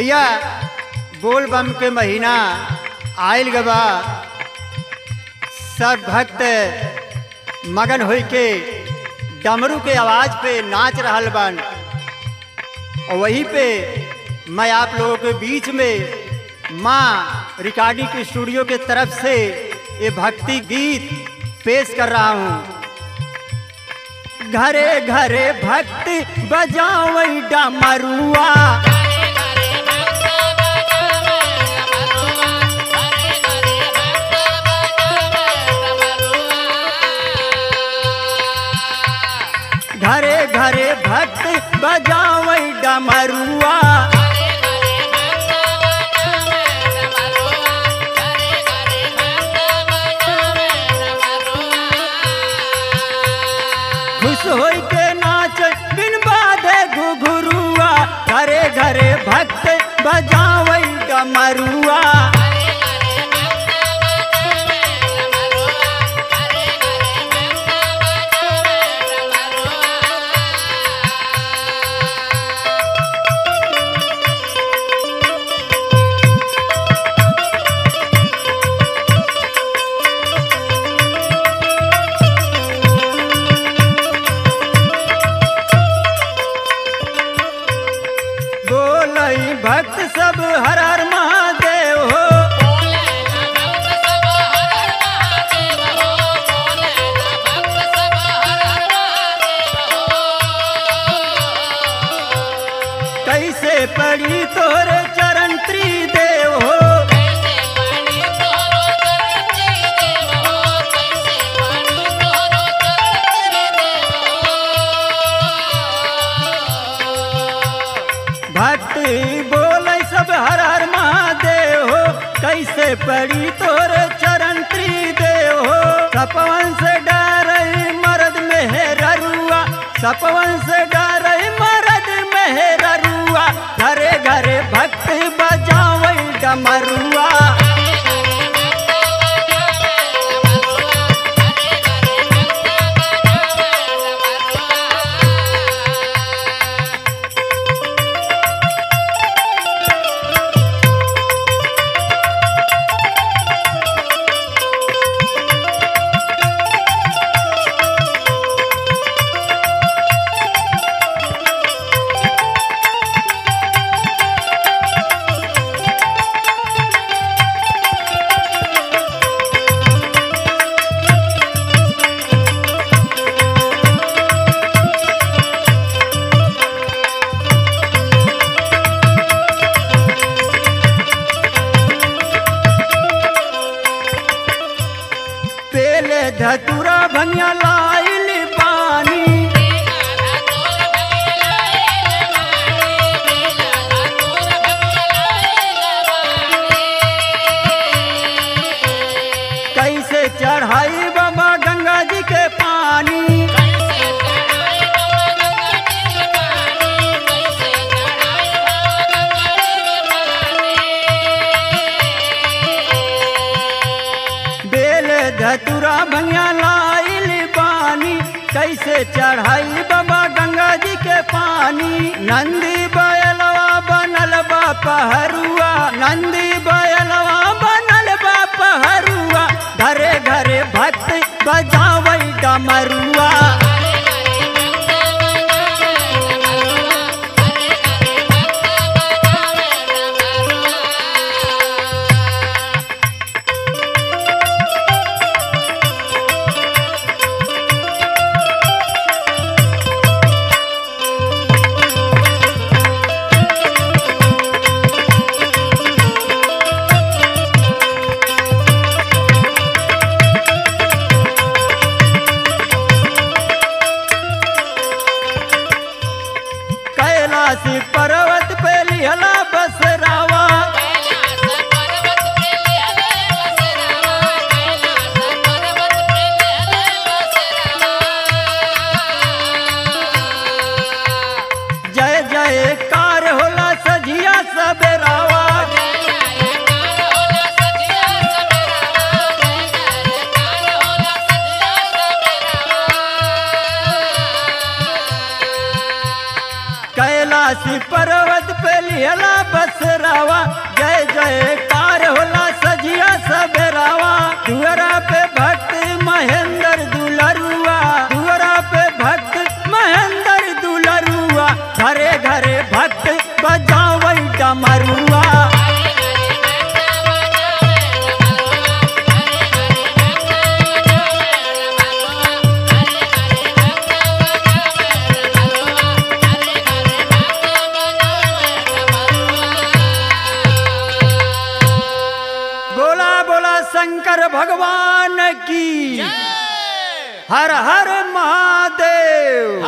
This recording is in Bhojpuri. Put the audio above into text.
भैया बोल बम के महीना आयल गबा, सब भक्त मगन होई के डमरू के आवाज पे नाच रहल बन। और वहीं पे मैं आप लोगों के बीच में माँ रिकॉर्डिंग स्टूडियो के तरफ से ये भक्ति गीत पेश कर रहा हूँ। घरे घरे भक्ति बजाओ डमरुआ, घरे घरे भक्ति बजाओ डमरुआ, खुश होई के नाच बिन बाधे घुघरुआ, घरे घरे भक्त बजाओ डमरुआ। भक्त सब हर हर महादेव हो, कैसे पड़ी तोरे चरण त्रिदेव हो, भक्ति बोले सब हर हर महादेव हो, कैसे पड़ी तोरे चरण त्रिदेव हो। सपवन से डरे मरद मेहररुआ, सपवन से डरे मरद मेहररुआ, घरे घरे भक्ति बजाओ डमरुआ। धतुरा भंगिया लाइल पानी, कैसे चढ़ाई बाबा गंगा जी के पानी, धतुरा भंगिया लाइल पानी, कैसे चढ़ाई बाबा गंगा जी के पानी। नंदी बैलवा बनल बा पहरुआ, नंदी बैलवा बनल बा पहरुआ, घरे घरे भक्त बजाओ डमरुआ। पर्वत पे लिहला बसरावा, जय जयकार होला सजिया सबेरावा, कैलाश काशी पर्वत पे लिहला बसरावा, जय जयकार होला सजिया सबेरावा। दुअरा पे भक्त महेंद्र दुलरुआ, दुअरा पे भक्त महेंद्र दुलरुआ, घरे घरे भक्त बजावै डमरुआ। बोला बोला शंकर भगवान की। हर हर महादेव।